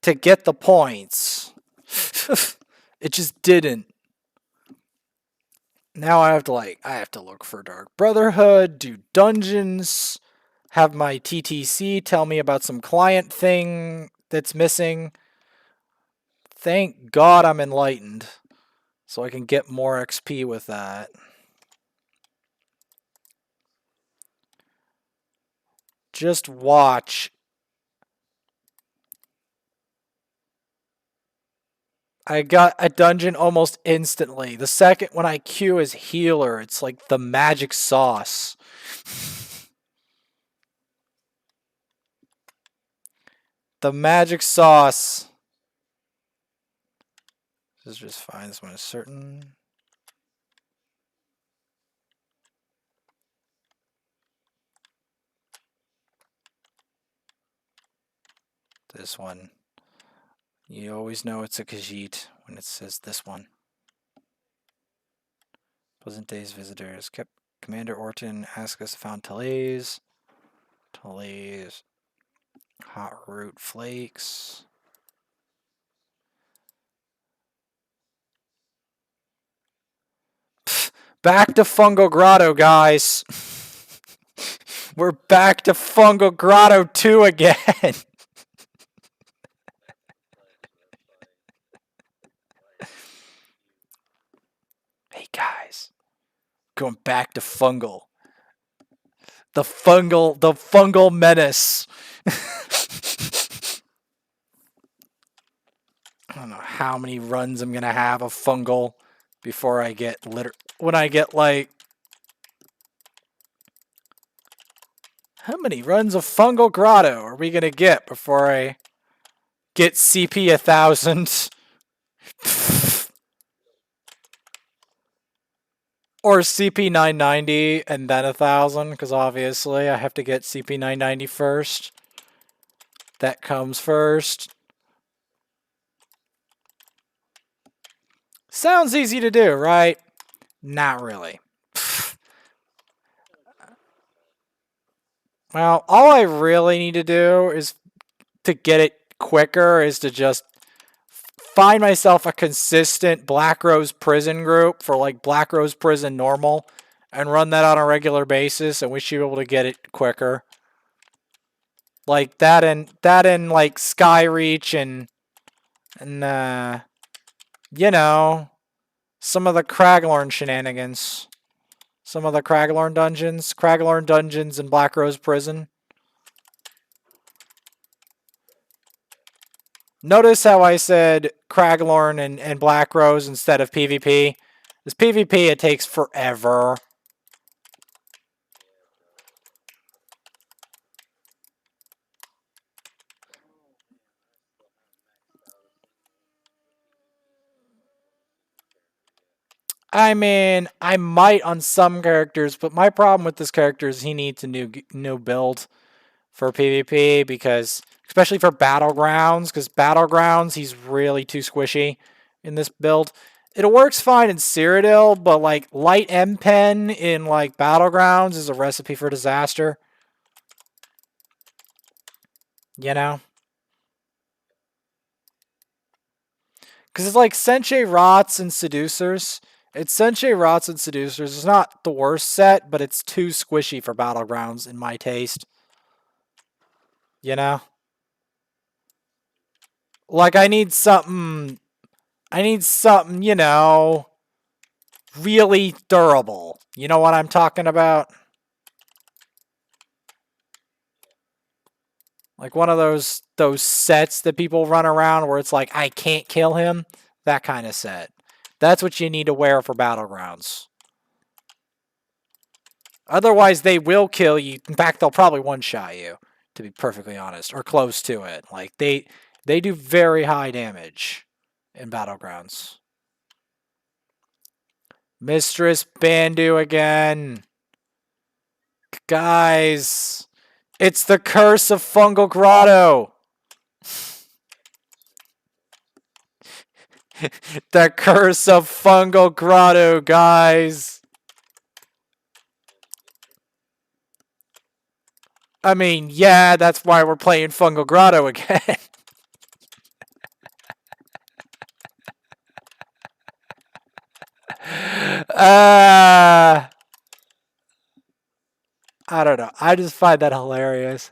to get the points. It just didn't. Now I have to look for Dark Brotherhood, do dungeons, have my TTC tell me about some client thing that's missing. Thank God I'm enlightened, so I can get more XP with that. Just watch. I got a dungeon almost instantly. The second when I queue as healer, it's like the magic sauce. The magic sauce. This is just fine. This one is certain. This one. You always know it's a Khajiit when it says this one. Pleasant Days visitors. Commander Orton asked us to found Talays. Talays. Hot root flakes. Pfft, back to Fungal Grotto, guys. We're back to Fungal Grotto 2 again. Hey guys, going back to fungal. The fungal menace. I don't know how many runs I'm gonna have of fungal before I get when I get like. How many runs of Fungal Grotto are we gonna get before I get CP 1000? Or CP 990 and then 1000, because obviously I have to get CP 990 first. That comes first. Sounds easy to do, right? Not really. Well, all I really need to do is to get it quicker is to just find myself a consistent Black Rose Prison group for like Black Rose Prison normal and run that on a regular basis, and we should be able to get it quicker. Like that and like Skyreach and you know, some of the Craglorn shenanigans. Some of the Craglorn dungeons in Black Rose Prison. Notice how I said Craglorn and Black Rose instead of PvP. This PvP, it takes forever. I mean, I might on some characters, but my problem with this character is he needs a new build for PvP because, especially for Battlegrounds, because Battlegrounds, he's really too squishy in this build. It works fine in Cyrodiil, but like light M pen in like Battlegrounds is a recipe for disaster. You know? Because it's like Senche Rots and Seducers. It's Senche Rots and Seducers. It's not the worst set, but it's too squishy for Battlegrounds in my taste. You know? Like I need something, you know, really durable. You know what I'm talking about? Like one of those sets that people run around where it's like I can't kill him, that kind of set. That's what you need to wear for Battlegrounds. Otherwise, they will kill you. In fact, they'll probably one-shot you, to be perfectly honest, or close to it. Like they do very high damage in Battlegrounds. Mistress Bandu again. Guys, it's the curse of Fungal Grotto. The curse of Fungal Grotto, guys. I mean, yeah, that's why we're playing Fungal Grotto again. Uh, I don't know. I just find that hilarious.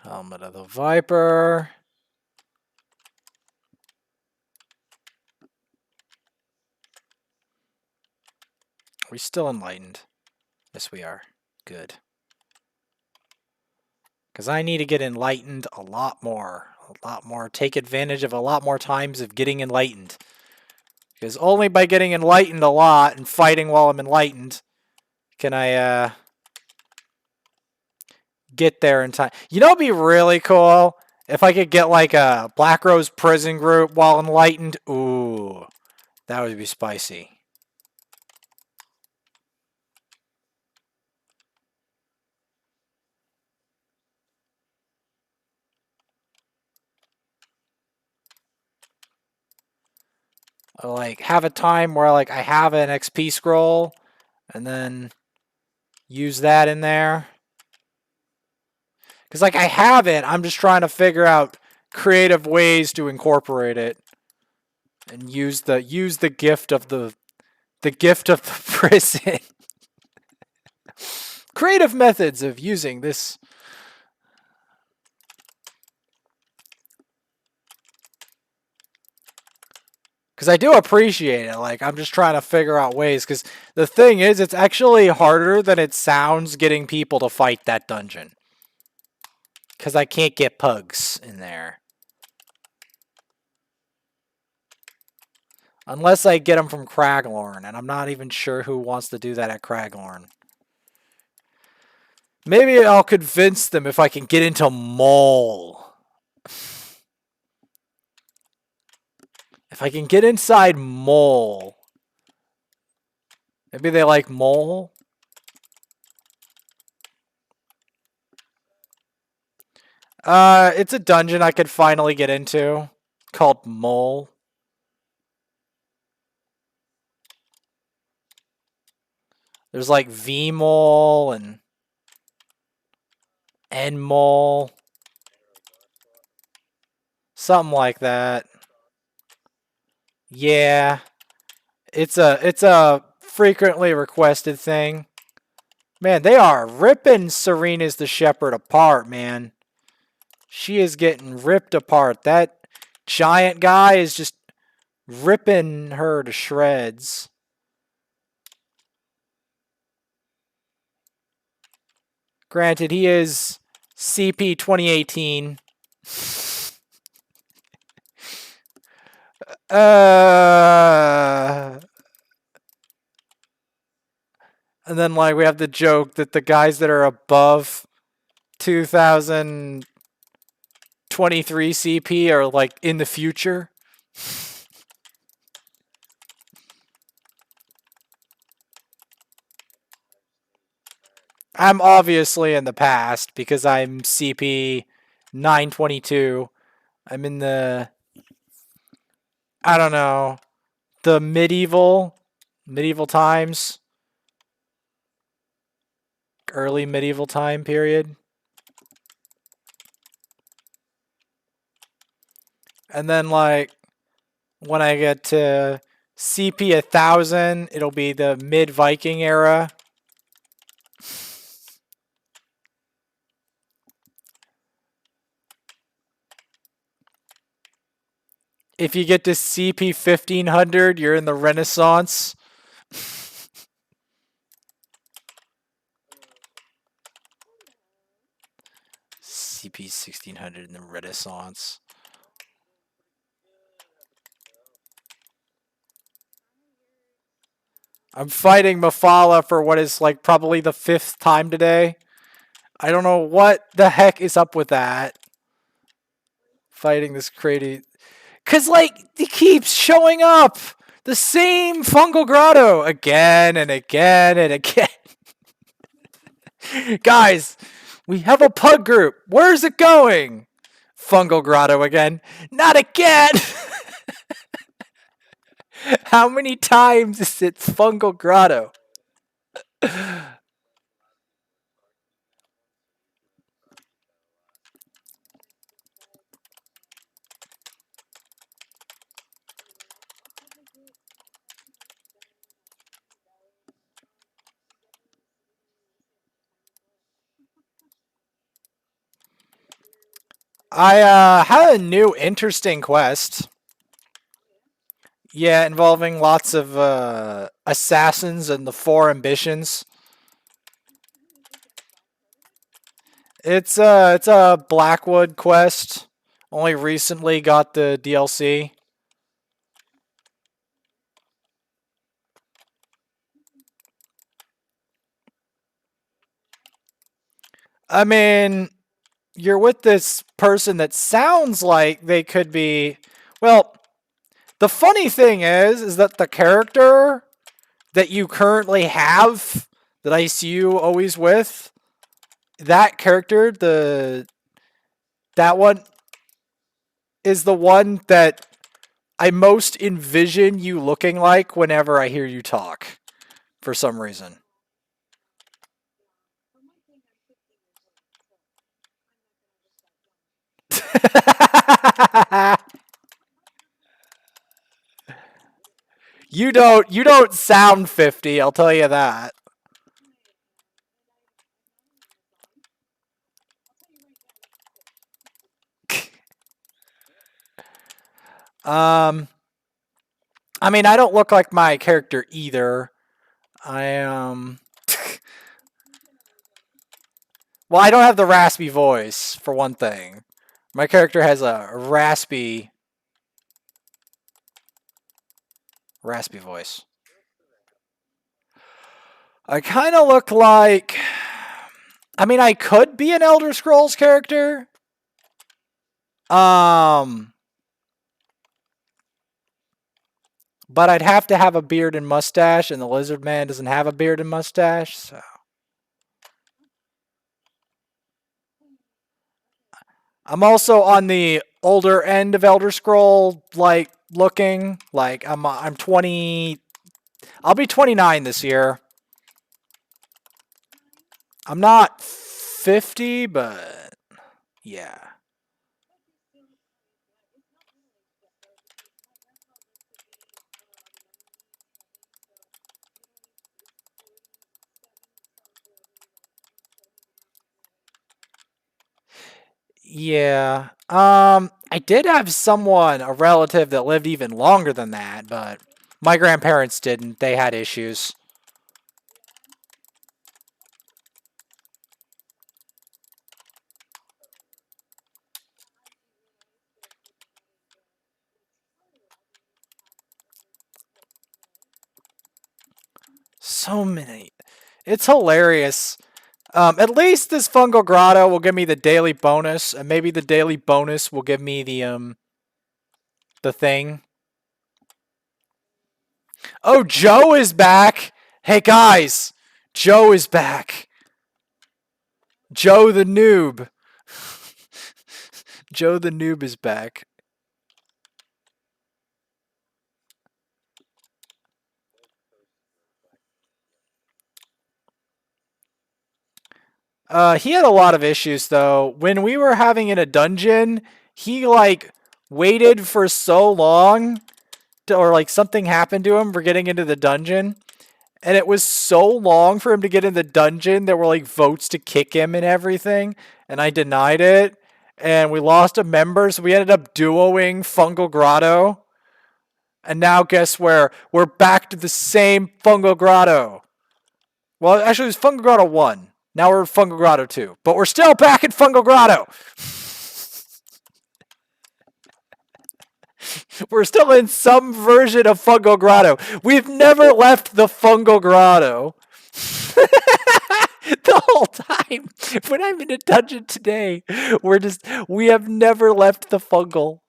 Helmet of the Viper. Are we still enlightened? Yes, we are. Good. Because I need to get enlightened a lot more. A lot more. Take advantage of a lot more times of getting enlightened. Because only by getting enlightened a lot and fighting while I'm enlightened can I get there in time. You know what would be really cool? If I could get like a Black Rose prison group while enlightened. Ooh, that would be spicy. Or like have a time where like I have an XP scroll and then use that in there. Because like I have it, I'm just trying to figure out creative ways to incorporate it and use the gift of the gift of the prison. Creative methods of using this. Because I do appreciate it. Like, I'm just trying to figure out ways. Because the thing is, it's actually harder than it sounds getting people to fight that dungeon. Because I can't get pugs in there. Unless I get them from Craglorn. And I'm not even sure who wants to do that at Craglorn. Maybe I'll convince them if I can get into Mole. If I can get inside Mole. Maybe they like Mole. It's a dungeon I could finally get into. Called Mole. There's like V-Mole and N-Mole. Something like that. Yeah. It's a frequently requested thing. Man, they are ripping Serena's the Shepherd apart, man. She is getting ripped apart. That giant guy is just ripping her to shreds. Granted, he is CP 2018. And then like we have the joke that the guys that are above 2023 CP are like in the future. I'm obviously in the past because I'm CP 922. I'm in the, I don't know, the medieval times, early medieval time period. And then like when I get to CP 1000, it'll be the mid Viking era. If you get to CP 1500, you're in the Renaissance. CP 1600 in the Renaissance. I'm fighting Mafala for what is like probably the 5th time today. I don't know what the heck is up with that. Fighting this crazy. Because, like, he keeps showing up. The same fungal grotto again and again and again. Guys, we have a pug group. Where's it going? Fungal grotto again. Not again. How many times is it Fungal Grotto? I had a new interesting quest. Yeah, involving lots of assassins and the four ambitions. It's a Blackwood quest. Only recently got the DLC. I mean, you're with this person that sounds like they could be. Well, the funny thing is that the character that you currently have, that I see you always with, that character, the that one is the one that I most envision you looking like whenever I hear you talk. For some reason. You don't sound 50, I'll tell you that. Um I mean, I don't look like my character either. I well, I don't have the raspy voice for one thing. My character has a raspy voice. I kind of look like I mean, I could be an Elder Scrolls character. Um but I'd have to have a beard and mustache, and the lizard man doesn't have a beard and mustache, so I'm also on the older end of Elder Scroll like looking. Like I'm 20. I'll be 29 this year. I'm not 50, but yeah. Yeah. I did have someone, a relative that lived even longer than that, but my grandparents didn't. They had issues. So many. It's hilarious. At least this fungal grotto will give me the daily bonus, and maybe the daily bonus will give me the thing. Oh, Joe is back. Hey guys, Joe is back. Joe the noob. Joe the noob is back. He had a lot of issues though. When we were having in a dungeon, he like waited for so long or like something happened to him for getting into the dungeon. And it was so long for him to get in the dungeon. There were like votes to kick him and everything. And I denied it. And we lost a member, so we ended up duoing Fungal Grotto. And now guess where? We're back to the same Fungal Grotto. Well, actually, it was Fungal Grotto 1. Now we're Fungal Grotto 2. But we're still back at Fungal Grotto. We're still in some version of Fungal Grotto. We've never left the Fungal Grotto. The whole time when I'm in a dungeon today, we have never left the fungal.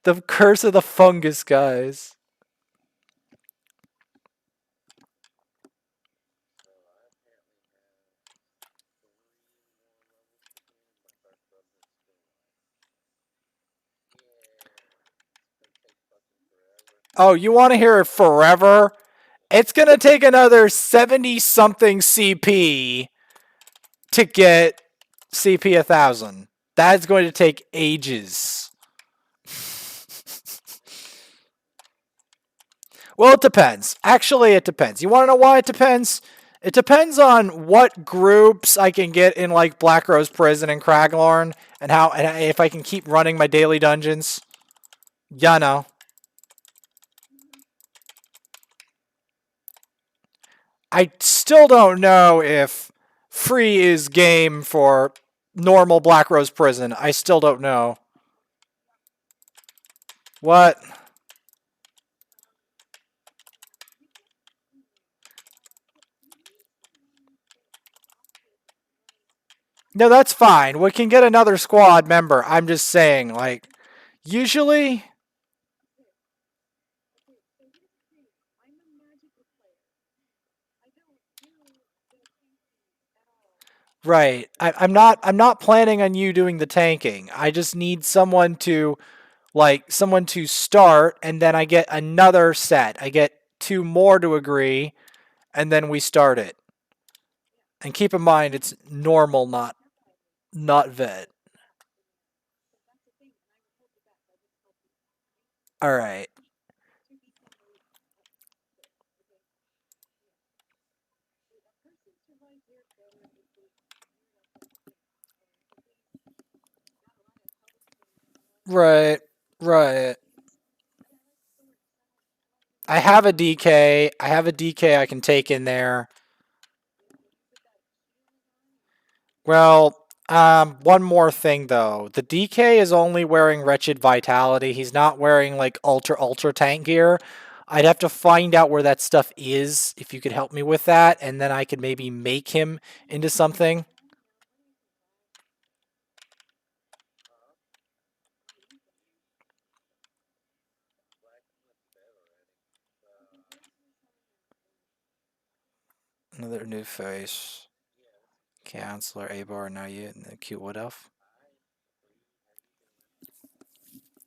The curse of the fungus, guys. Oh, you want to hear it forever? It's going to take another 70 something CP to get CP 1000. That's going to take ages. Well, it depends. Actually, it depends. You want to know why it depends? It depends on what groups I can get in like Black Rose Prison and Craglorn, and how and if I can keep running my daily dungeons. Yeah, no. I still don't know if free is game for normal Black Rose Prison. I still don't know. What? No, that's fine. We can get another squad member. I'm just saying, like, usually. Right. I'm not. I'm not planning on you doing the tanking. I just need someone to start, and then I get another set. I get two more to agree, and then we start it. And keep in mind, it's normal, not vet. All right. Right. Right. I have a DK. I have a DK I can take in there. Well, one more thing though. The DK is only wearing Wretched Vitality. He's not wearing like ultra tank gear. I'd have to find out where that stuff is if you could help me with that, and then I could maybe make him into something. Another new face. Counselor Abar, now you and the cute wood elf.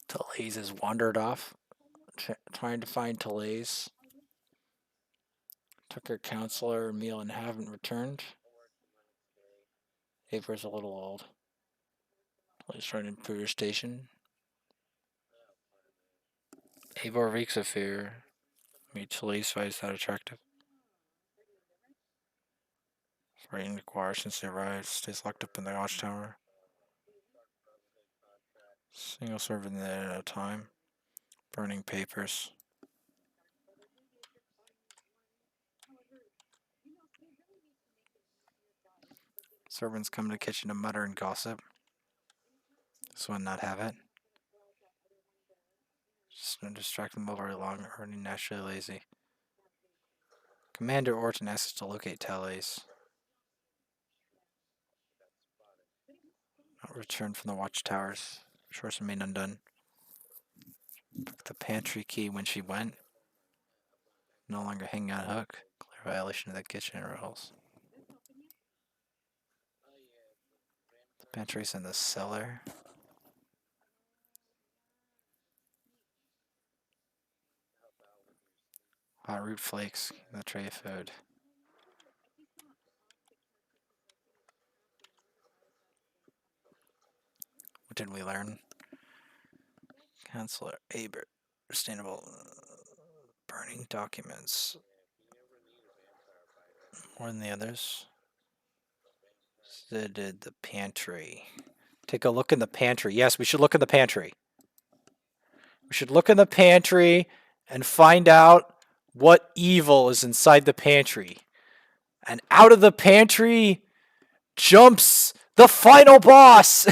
Talese has wandered off, trying to find Talese. Took her counselor meal and haven't returned. Abar's a little old. He's trying to improve your station. Abar reeks of fear. Meet Talese finds that attractive. Rain requires since they arrived. Stays locked up in the watchtower. Single servant at a time. Burning papers. Servants come to the kitchen to mutter and gossip. This one not have it. Just don't distract them all very long, or naturally lazy. Commander Orton asks us to locate Tallies. Not returned from the watchtowers. Shores remain undone. Took the pantry key when she went. No longer hanging on hook. Clear violation of the kitchen rules. The pantry's in the cellar. Hot root flakes in the tray of food. What did we learn? Counselor Aber. Understandable. Burning documents. More than the others. So did the pantry. Take a look in the pantry. Yes, we should look in the pantry. We should look in the pantry and find out what evil is inside the pantry. And out of the pantry jumps the final boss.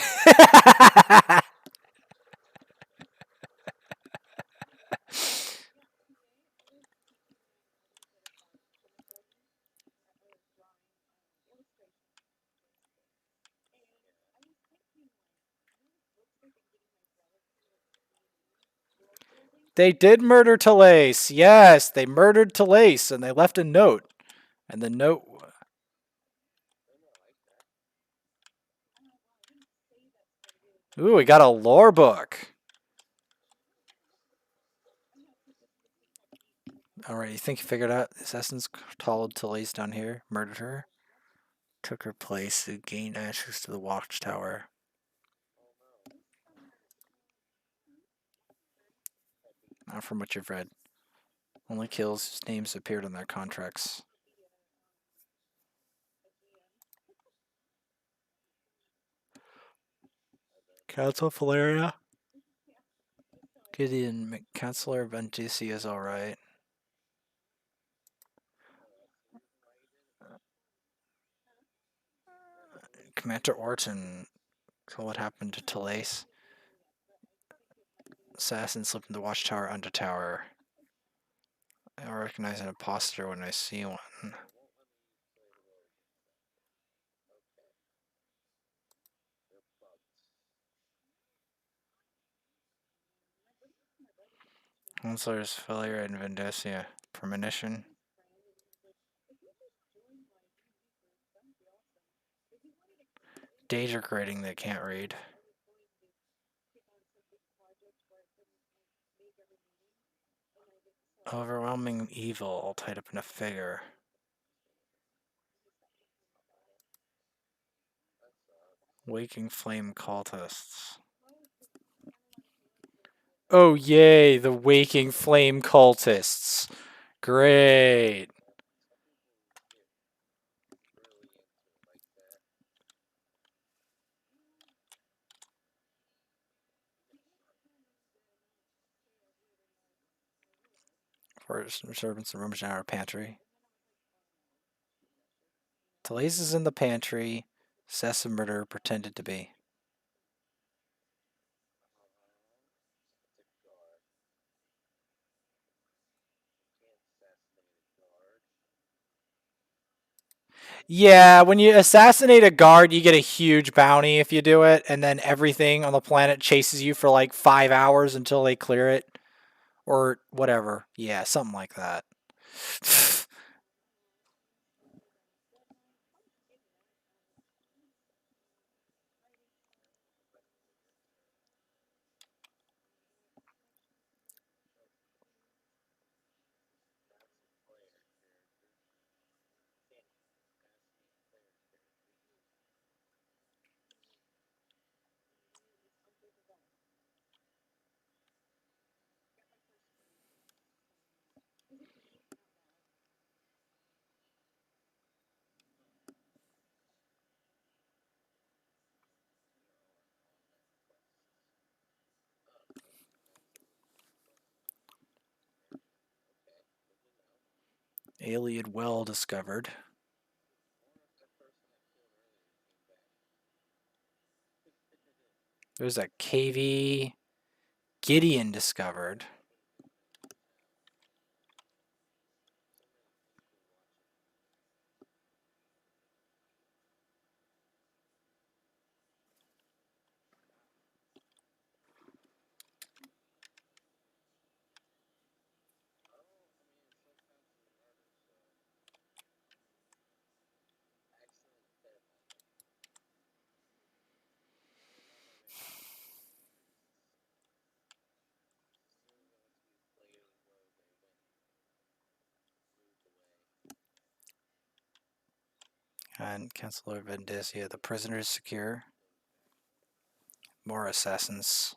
They did murder Talais. Yes, they murdered Talais and they left a note. And the note. Ooh, we got a lore book. Alright, you think you figured out the assassins followed Talais down here, murdered her, took her place to gain access to the watchtower. Not from what you've read. Only kills whose names appeared on their contracts. Council Valeria? Gideon, Counselor Vendici is alright. Commander Orton, what happened to Talais? Assassin slipped in the watchtower under tower. I recognize an imposter when I see one. Counselors Failure and Vendecia. Premonition. Danger grading they can't read. Overwhelming evil all tied up in a figure. Waking flame cultists. Oh yay, the waking flame cultists. Great. For servants and rummage in our pantry. Talais is in the pantry. Assassin murderer pretended to be. Yeah, when you assassinate a guard, you get a huge bounty if you do it, and then everything on the planet chases you for like 5 hours until they clear it. Or whatever. Yeah, something like that. Alien well discovered. There's a KV Gideon discovered. And Counselor Vendesia, the prisoner is secure. More assassins.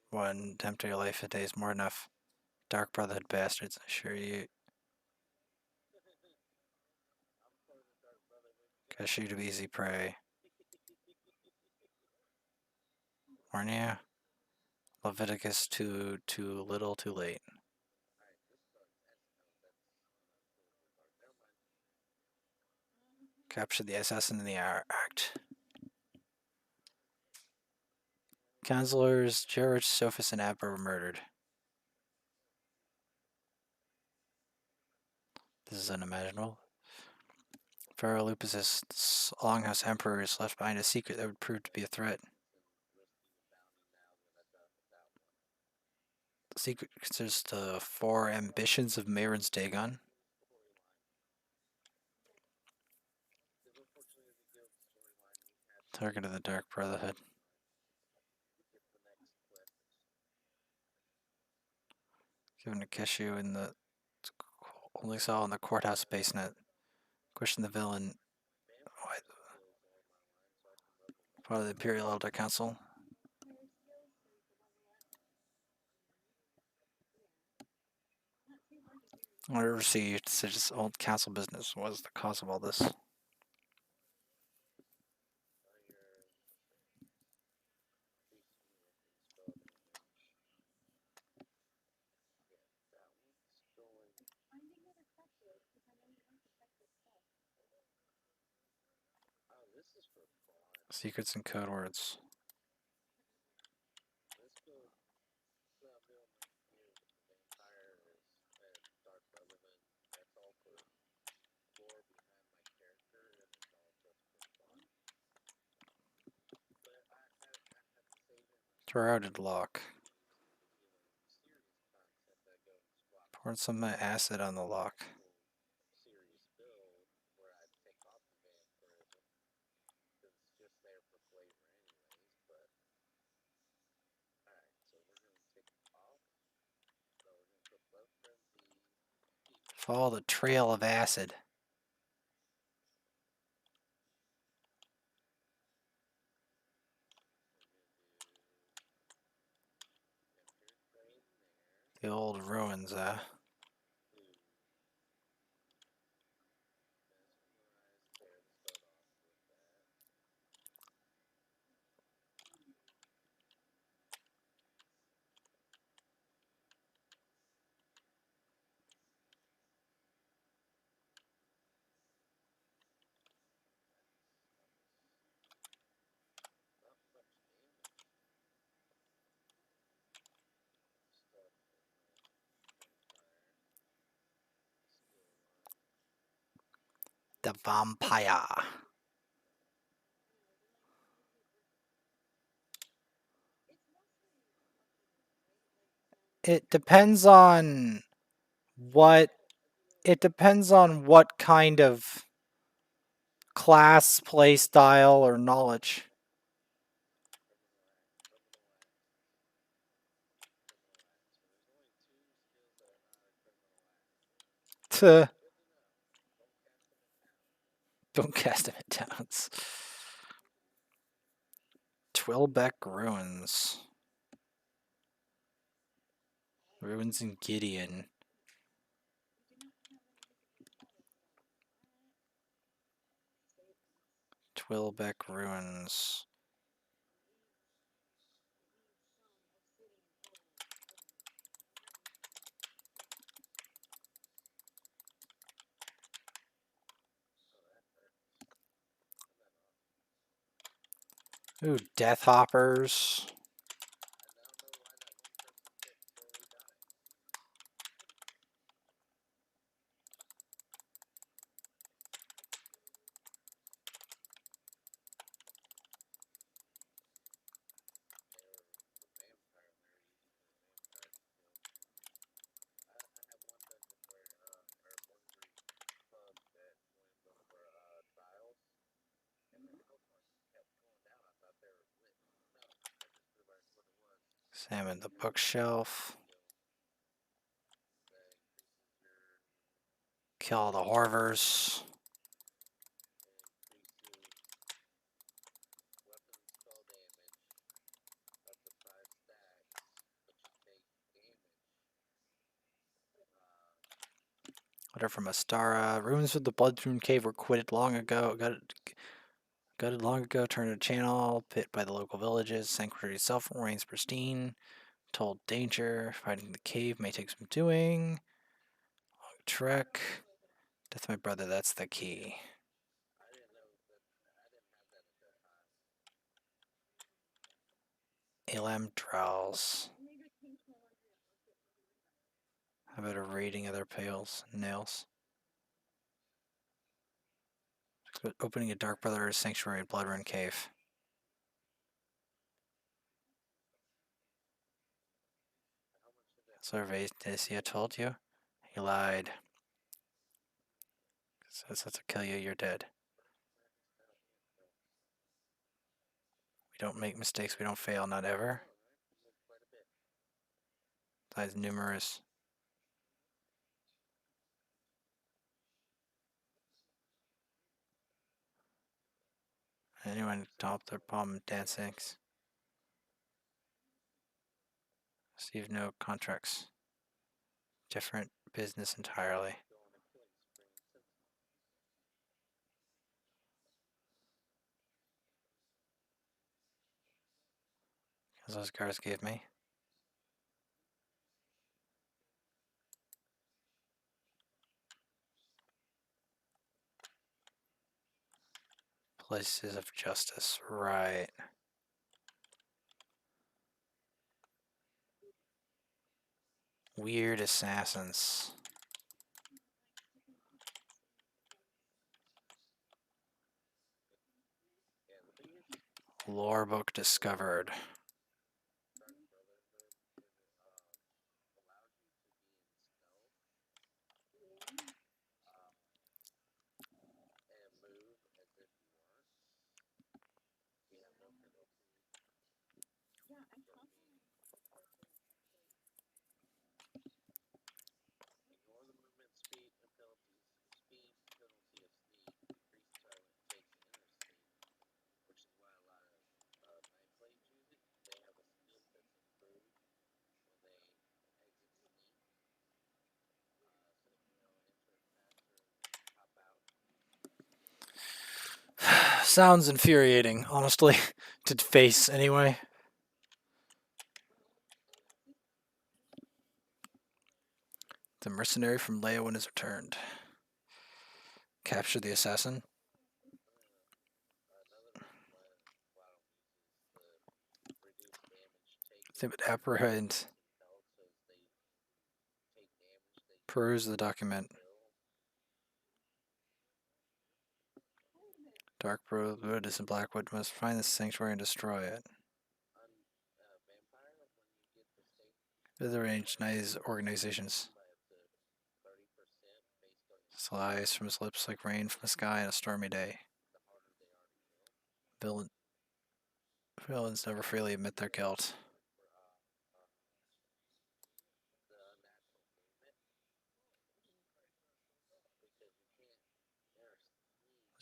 One attempt to your life a day is more enough. Dark Brotherhood bastards, I assure you. I assure you to be easy prey. Warn you? Leviticus too little, too late. Capture the assassin in the act. Counselors George, Sophus, and Abra were murdered. This is unimaginable. Pharaoh Lupus's Longhouse Emperor has left behind a secret that would prove to be a threat. The secret considers the 4 ambitions of Mayron's Dagon. Target of the Dark Brotherhood. Given a Keshu in the only cell in the courthouse basement. Question the villain. Why, part of the Imperial Elder Council. I want to see such old council business was the cause of all this. Secrets and code words. Shrouded lock. Poured some acid on the lock. Follow the trail of acid. The old ruins, The vampire. It depends on what it depends on what kind of class, play style, or knowledge. Tuh. Don't cast him at towns. Twilbeck ruins. Ruins in Gideon. Twilbeck ruins. Ooh, Death Hoppers. Examine the bookshelf. Kill all the Horvers. Letter from Astara. Ruins of the Bloodstone Cave were quitted long ago. Gutted long ago. Turned to channel. Pit by the local villages. Sanctuary itself remains pristine. Told danger. Finding the cave may take some doing. Long trek. Death of my brother. That's the key. Elam Drowls. How about a raiding of their nails? Opening a Dark Brother's Sanctuary at Bloodrun Cave. Survey Dacia told you? He lied. Says that's to kill you, you're dead. We don't make mistakes, we don't fail, not ever. That's numerous. Anyone top their palm dancing. Receive no contracts. Different business entirely. Because those guards gave me. Places of justice, right. Weird assassins. Lore book discovered. Sounds infuriating, honestly, to face anyway. The mercenary from Leowin is returned. Capture the assassin. They would apprehend. Peruse the document. Dark Brotherhood is in Blackwood. Must find the sanctuary and destroy it. The range nice organizations. Slice from his lips like rain from the sky on a stormy day. Villains never freely admit their guilt.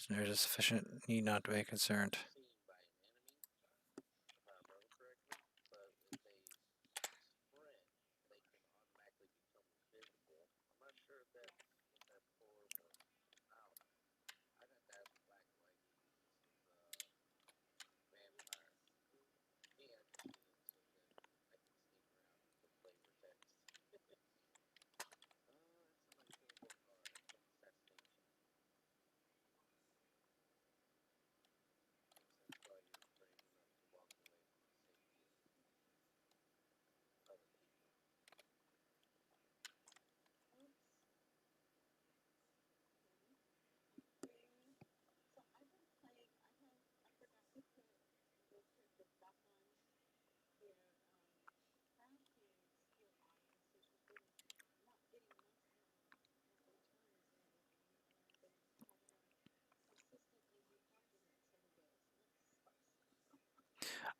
There is sufficient need not to be concerned.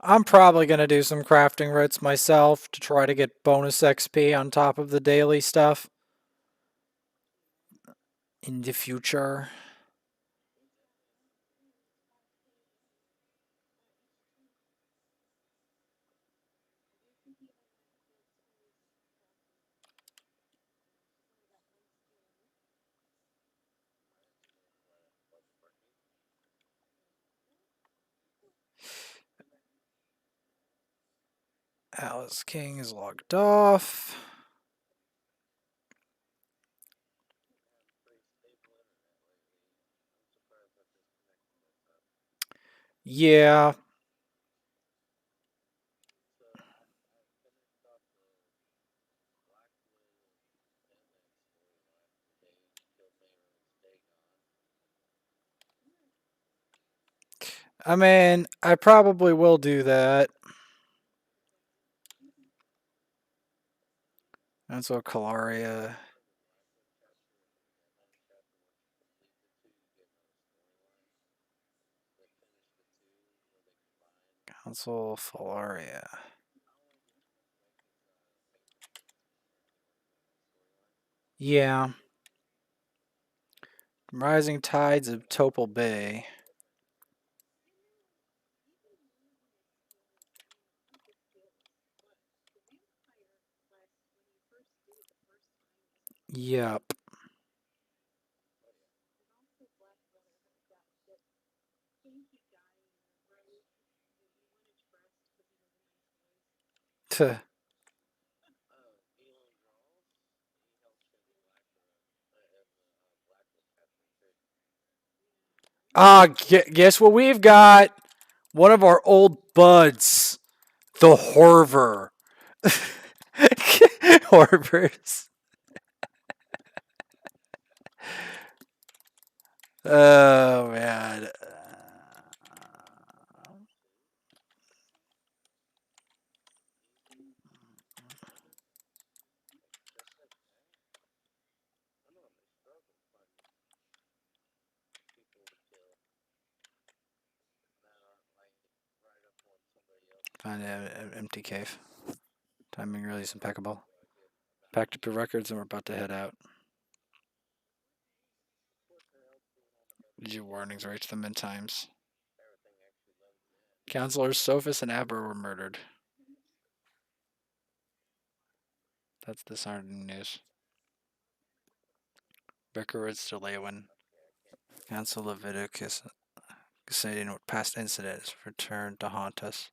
I'm probably going to do some crafting routes myself to try to get bonus XP on top of the daily stuff in the future. Alice King is logged off. Yeah. I mean, I probably will do that. That's what Calaria. Council Falaria. Yeah. Rising Tides of Topal Bay. Yep. Tuh. Guess what we've got? One of our old buds, the Horver. Horvers. Oh man. Find an empty cave. Timing really is impeccable. Packed up your records and we're about to head out. Did your warnings reach them in times? Counselors Sophus and Aber were murdered. That's disheartening news. Vicarage to Lewin. Council Leviticus stating what past incidents returned to haunt us.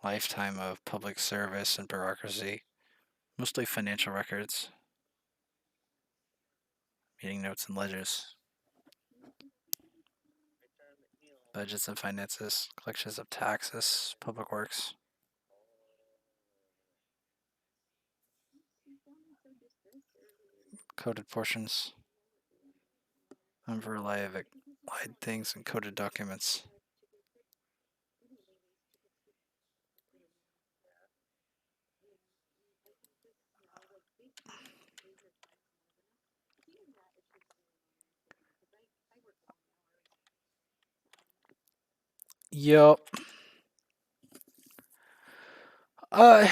Lifetime of public service and bureaucracy. Mostly financial records. Meeting notes and ledgers. Budgets and finances. Collections of taxes. Public works. Coded portions. Unreliable things and coded documents. Yup. Uh,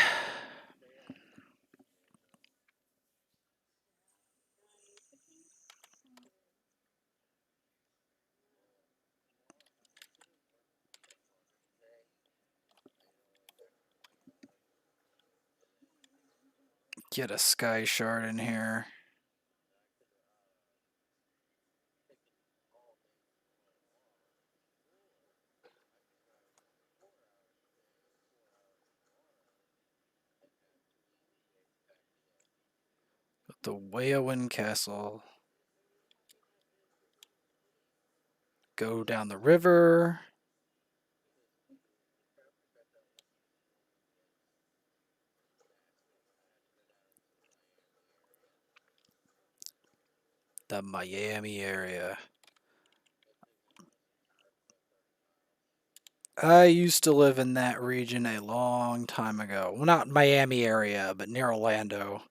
get a sky shard in here. The Wayowen Castle. Go down the river. The Miami area. I used to live in that region a long time ago. Well, not Miami area, but near Orlando.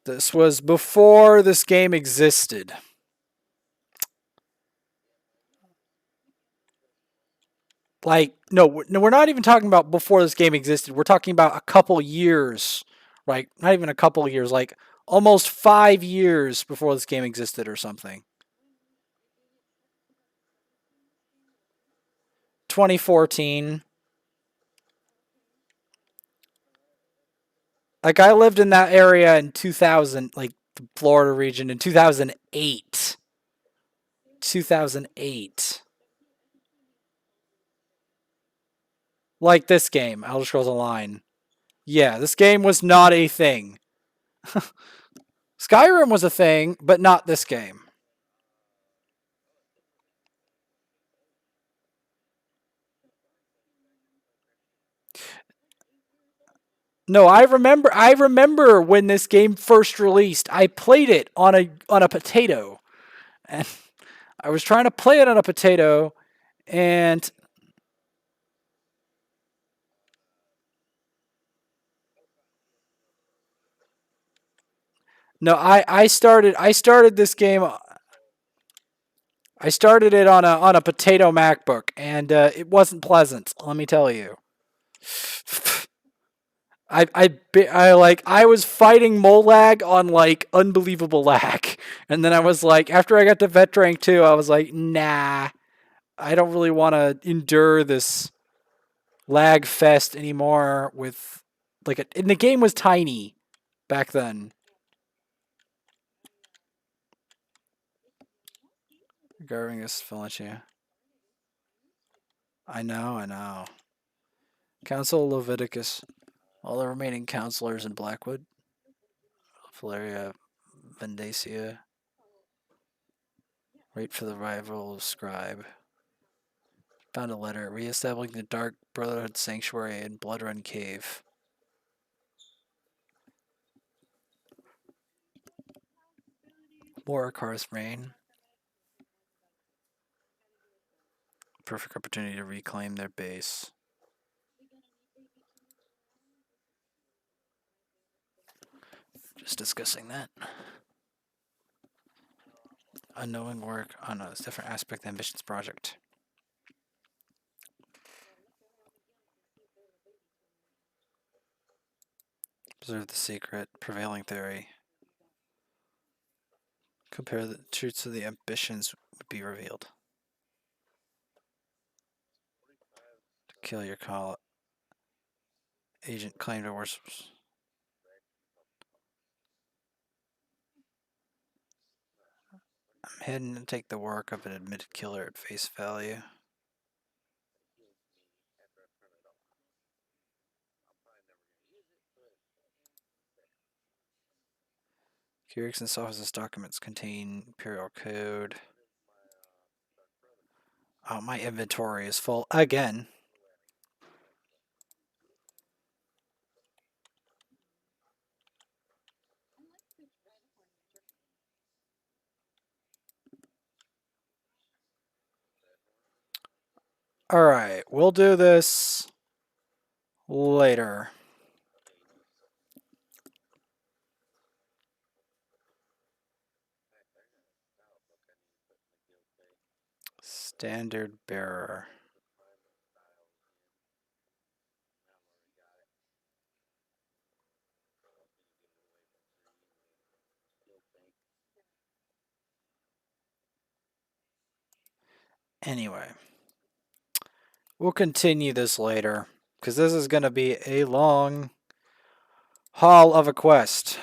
This was before this game existed. Like, no, we're not even talking about before this game existed. We're talking about a couple years, right? Not even a couple years, like almost 5 years before this game existed or something. 2014. Like, I lived in that area in 2000, like the Florida region in 2008. 2008. Like this game, Elder Scrolls Online. Yeah, this game was not a thing. Skyrim was a thing, but not this game. No, I remember when this game first released. I played it on a potato. And I was trying to play it on a potato and no, I started this game. I started it on a potato MacBook and it wasn't pleasant, let me tell you. I was fighting mole lag on like unbelievable lag, and then I was like, after I got to vet rank 2, I was like, nah, I don't really want to endure this lag fest anymore with and the game was tiny back then. Garvingus Valencia. I know, I know. Council Leviticus. All the remaining counselors in Blackwood. Valeria Vendacia. Wait for the rival scribe. Found a letter reestablishing the Dark Brotherhood sanctuary in Bloodrun Cave. Morakar's reign. Perfect opportunity to reclaim their base. Just discussing that. Unknowing work on a different aspect of the Ambitions project. Preserve the secret. Prevailing theory. Compare the truths of the ambitions would be revealed. To kill your call. Agent claimed to worship. I'm heading to take the work of an admitted killer at face value. Erickson's office's documents contain Imperial Code. Oh, my inventory is full again. Alright, we'll do this later. Standard bearer. Anyway, we'll continue this later because this is going to be a long haul of a quest.